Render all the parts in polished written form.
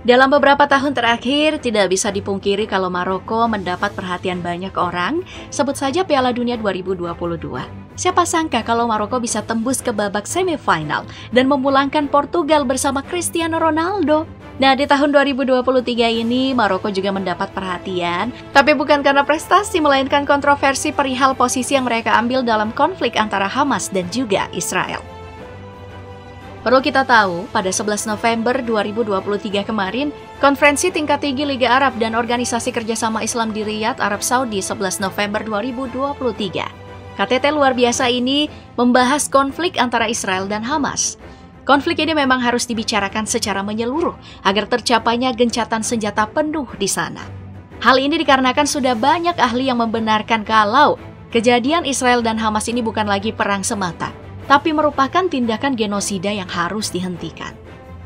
Dalam beberapa tahun terakhir, tidak bisa dipungkiri kalau Maroko mendapat perhatian banyak orang, sebut saja Piala Dunia 2022. Siapa sangka kalau Maroko bisa tembus ke babak semifinal dan memulangkan Portugal bersama Cristiano Ronaldo. Nah, di tahun 2023 ini, Maroko juga mendapat perhatian, tapi bukan karena prestasi, melainkan kontroversi perihal posisi yang mereka ambil dalam konflik antara Hamas dan juga Israel. Perlu kita tahu, pada 11 November 2023 kemarin, Konferensi Tingkat Tinggi Liga Arab dan Organisasi Kerjasama Islam di Riyadh, Arab Saudi 11 November 2023. KTT luar biasa ini membahas konflik antara Israel dan Hamas. Konflik ini memang harus dibicarakan secara menyeluruh agar tercapainya gencatan senjata penuh di sana. Hal ini dikarenakan sudah banyak ahli yang membenarkan kalau kejadian Israel dan Hamas ini bukan lagi perang semata, tapi merupakan tindakan genosida yang harus dihentikan.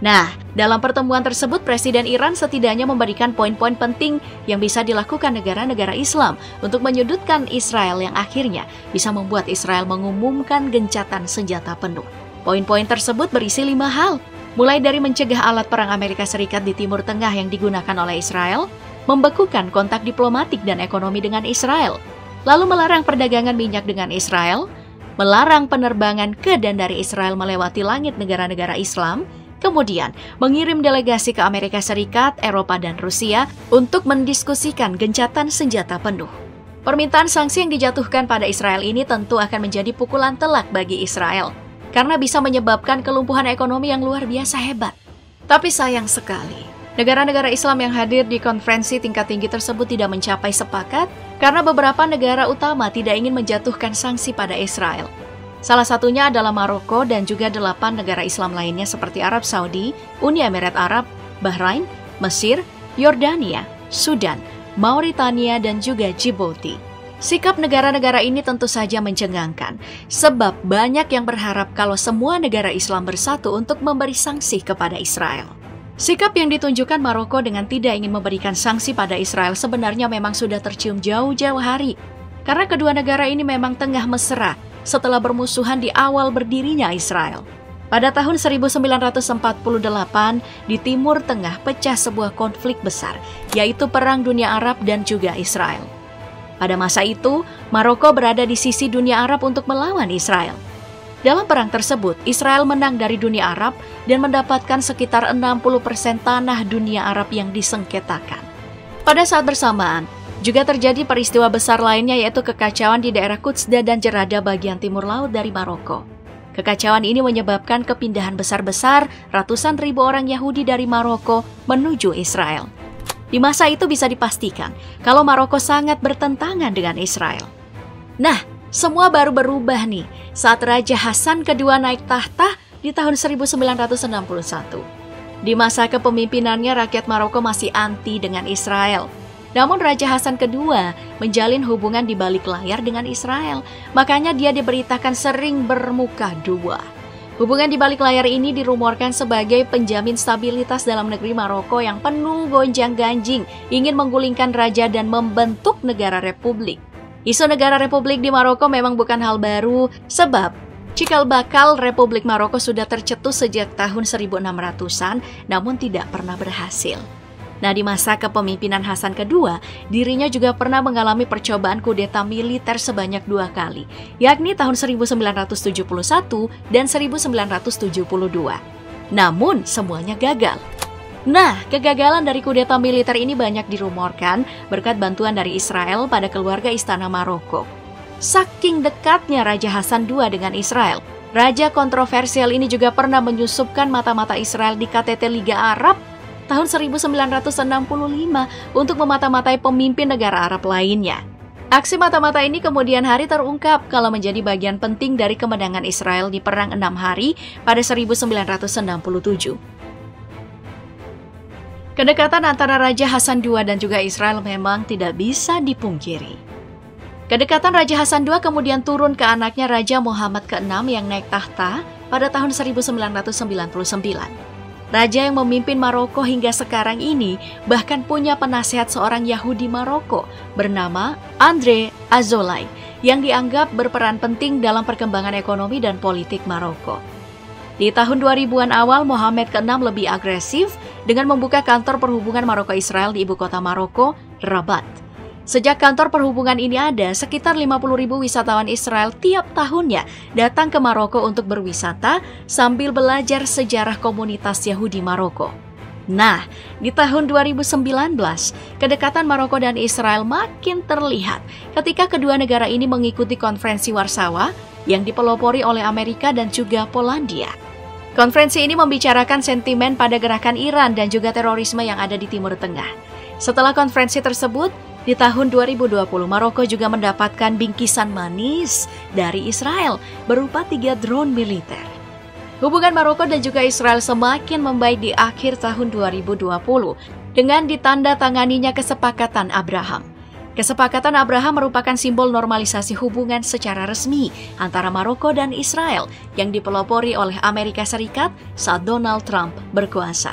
Nah, dalam pertemuan tersebut, Presiden Iran setidaknya memberikan poin-poin penting yang bisa dilakukan negara-negara Islam untuk menyudutkan Israel yang akhirnya bisa membuat Israel mengumumkan gencatan senjata penuh. Poin-poin tersebut berisi 5 hal, mulai dari mencegah alat perang Amerika Serikat di Timur Tengah yang digunakan oleh Israel, membekukan kontak diplomatik dan ekonomi dengan Israel, lalu melarang perdagangan minyak dengan Israel, melarang penerbangan ke dan dari Israel melewati langit negara-negara Islam, kemudian mengirim delegasi ke Amerika Serikat, Eropa, dan Rusia untuk mendiskusikan gencatan senjata penuh. Permintaan sanksi yang dijatuhkan pada Israel ini tentu akan menjadi pukulan telak bagi Israel, karena bisa menyebabkan kelumpuhan ekonomi yang luar biasa hebat. Tapi sayang sekali, negara-negara Islam yang hadir di konferensi tingkat tinggi tersebut tidak mencapai sepakat karena beberapa negara utama tidak ingin menjatuhkan sanksi pada Israel. Salah satunya adalah Maroko dan juga 8 negara Islam lainnya seperti Arab Saudi, Uni Emirat Arab, Bahrain, Mesir, Yordania, Sudan, Mauritania, dan juga Djibouti. Sikap negara-negara ini tentu saja mencengangkan, sebab banyak yang berharap kalau semua negara Islam bersatu untuk memberi sanksi kepada Israel. Sikap yang ditunjukkan Maroko dengan tidak ingin memberikan sanksi pada Israel sebenarnya memang sudah tercium jauh-jauh hari. Karena kedua negara ini memang tengah mesra setelah bermusuhan di awal berdirinya Israel. Pada tahun 1948, di Timur Tengah pecah sebuah konflik besar, yaitu Perang Dunia Arab dan juga Israel. Pada masa itu, Maroko berada di sisi dunia Arab untuk melawan Israel. Dalam perang tersebut, Israel menang dari dunia Arab dan mendapatkan sekitar 60% tanah dunia Arab yang disengketakan. Pada saat bersamaan, juga terjadi peristiwa besar lainnya yaitu kekacauan di daerah Qudsda dan Jerada bagian timur laut dari Maroko. Kekacauan ini menyebabkan kepindahan besar-besar ratusan ribu orang Yahudi dari Maroko menuju Israel. Di masa itu bisa dipastikan kalau Maroko sangat bertentangan dengan Israel. Nah, semua baru berubah nih saat Raja Hasan II naik tahta di tahun 1961. Di masa kepemimpinannya rakyat Maroko masih anti dengan Israel. Namun Raja Hasan II menjalin hubungan di balik layar dengan Israel, makanya dia diberitakan sering bermuka dua. Hubungan di balik layar ini dirumorkan sebagai penjamin stabilitas dalam negeri Maroko yang penuh gonjang-ganjing, ingin menggulingkan raja dan membentuk negara republik. Isu negara republik di Maroko memang bukan hal baru, sebab cikal bakal Republik Maroko sudah tercetus sejak tahun 1600-an, namun tidak pernah berhasil. Nah, di masa kepemimpinan Hasan II, dirinya juga pernah mengalami percobaan kudeta militer sebanyak 2 kali, yakni tahun 1971 dan 1972. Namun, semuanya gagal. Nah, kegagalan dari kudeta militer ini banyak dirumorkan berkat bantuan dari Israel pada keluarga istana Maroko. Saking dekatnya Raja Hasan II dengan Israel, raja kontroversial ini juga pernah menyusupkan mata-mata Israel di KTT Liga Arab tahun 1965 untuk memata-matai pemimpin negara Arab lainnya. Aksi mata-mata ini kemudian hari terungkap kalau menjadi bagian penting dari kemenangan Israel di Perang 6 Hari pada 1967. Kedekatan antara Raja Hasan II dan juga Israel memang tidak bisa dipungkiri. Kedekatan Raja Hasan II kemudian turun ke anaknya Raja Muhammad ke-6 yang naik tahta pada tahun 1999. Raja yang memimpin Maroko hingga sekarang ini bahkan punya penasehat seorang Yahudi Maroko bernama André Azoulay yang dianggap berperan penting dalam perkembangan ekonomi dan politik Maroko. Di tahun 2000-an awal, Mohammed ke-6 lebih agresif dengan membuka kantor perhubungan Maroko-Israel di ibu kota Maroko, Rabat. Sejak kantor perhubungan ini ada, sekitar 50.000 wisatawan Israel tiap tahunnya datang ke Maroko untuk berwisata sambil belajar sejarah komunitas Yahudi Maroko. Nah, di tahun 2019, kedekatan Maroko dan Israel makin terlihat ketika kedua negara ini mengikuti konferensi Warsawa yang dipelopori oleh Amerika dan juga Polandia. Konferensi ini membicarakan sentimen pada gerakan Iran dan juga terorisme yang ada di Timur Tengah. Setelah konferensi tersebut, di tahun 2020, Maroko juga mendapatkan bingkisan manis dari Israel berupa 3 drone militer. Hubungan Maroko dan juga Israel semakin membaik di akhir tahun 2020 dengan ditandatanganinya Kesepakatan Abraham. Kesepakatan Abraham merupakan simbol normalisasi hubungan secara resmi antara Maroko dan Israel yang dipelopori oleh Amerika Serikat saat Donald Trump berkuasa.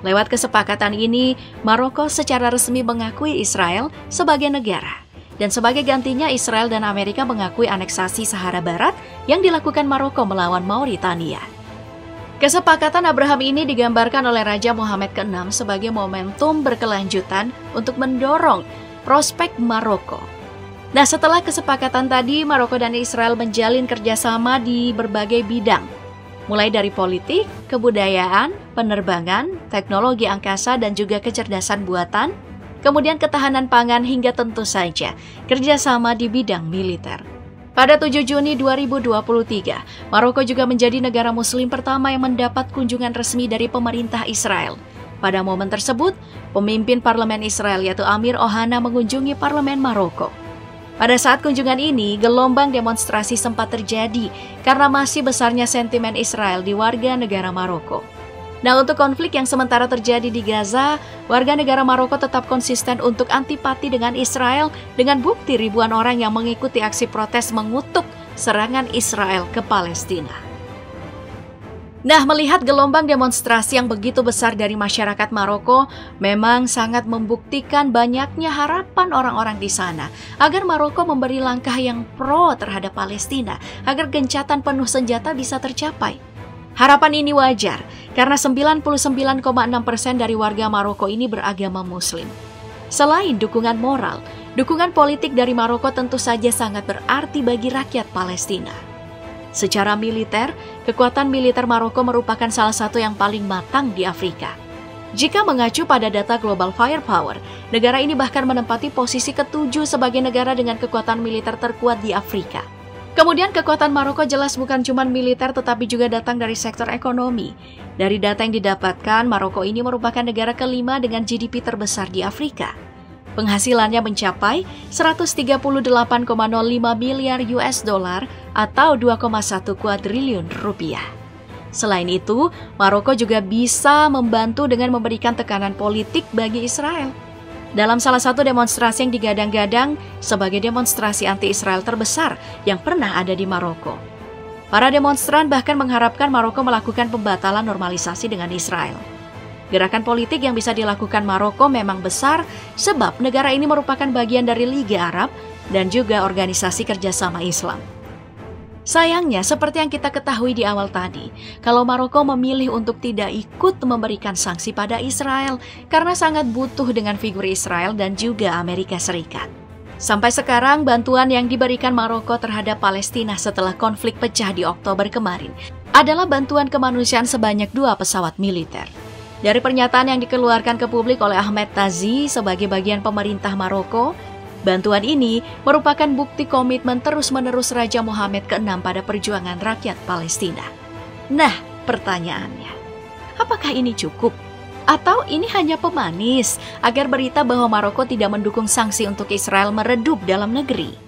Lewat kesepakatan ini, Maroko secara resmi mengakui Israel sebagai negara. Dan sebagai gantinya, Israel dan Amerika mengakui aneksasi Sahara Barat yang dilakukan Maroko melawan Mauritania. Kesepakatan Abraham ini digambarkan oleh Raja Mohammed ke-6 sebagai momentum berkelanjutan untuk mendorong prospek Maroko. Nah, setelah kesepakatan tadi, Maroko dan Israel menjalin kerjasama di berbagai bidang, mulai dari politik, kebudayaan, penerbangan, teknologi angkasa, dan juga kecerdasan buatan, kemudian ketahanan pangan hingga tentu saja kerjasama di bidang militer. Pada 7 Juni 2023, Maroko juga menjadi negara muslim pertama yang mendapat kunjungan resmi dari pemerintah Israel. Pada momen tersebut, pemimpin parlemen Israel yaitu Amir Ohana mengunjungi parlemen Maroko. Pada saat kunjungan ini, gelombang demonstrasi sempat terjadi karena masih besarnya sentimen Israel di warga negara Maroko. Nah, untuk konflik yang sementara terjadi di Gaza, warga negara Maroko tetap konsisten untuk antipati dengan Israel dengan bukti ribuan orang yang mengikuti aksi protes mengutuk serangan Israel ke Palestina. Nah, melihat gelombang demonstrasi yang begitu besar dari masyarakat Maroko, memang sangat membuktikan banyaknya harapan orang-orang di sana agar Maroko memberi langkah yang pro terhadap Palestina, agar gencatan penuh senjata bisa tercapai. Harapan ini wajar, karena 99,6% dari warga Maroko ini beragama Muslim. Selain dukungan moral, dukungan politik dari Maroko tentu saja sangat berarti bagi rakyat Palestina. Secara militer, kekuatan militer Maroko merupakan salah satu yang paling matang di Afrika. Jika mengacu pada data Global Firepower, negara ini bahkan menempati posisi ke-7 sebagai negara dengan kekuatan militer terkuat di Afrika. Kemudian kekuatan Maroko jelas bukan cuma militer tetapi juga datang dari sektor ekonomi. Dari data yang didapatkan, Maroko ini merupakan negara kelima dengan GDP terbesar di Afrika. Penghasilannya mencapai 138,05 miliar US dollar atau 2,1 kuadriliun rupiah. Selain itu, Maroko juga bisa membantu dengan memberikan tekanan politik bagi Israel. Dalam salah satu demonstrasi yang digadang-gadang sebagai demonstrasi anti-Israel terbesar yang pernah ada di Maroko. Para demonstran bahkan mengharapkan Maroko melakukan pembatalan normalisasi dengan Israel. Gerakan politik yang bisa dilakukan Maroko memang besar sebab negara ini merupakan bagian dari Liga Arab dan juga Organisasi Kerjasama Islam. Sayangnya, seperti yang kita ketahui di awal tadi, kalau Maroko memilih untuk tidak ikut memberikan sanksi pada Israel karena sangat butuh dengan figur Israel dan juga Amerika Serikat. Sampai sekarang, bantuan yang diberikan Maroko terhadap Palestina setelah konflik pecah di Oktober kemarin adalah bantuan kemanusiaan sebanyak 2 pesawat militer. Dari pernyataan yang dikeluarkan ke publik oleh Ahmed Tazi sebagai bagian pemerintah Maroko, bantuan ini merupakan bukti komitmen terus-menerus Raja Mohammed ke-6 pada perjuangan rakyat Palestina. Nah, pertanyaannya, apakah ini cukup? Atau ini hanya pemanis agar berita bahwa Maroko tidak mendukung sanksi untuk Israel meredup dalam negeri?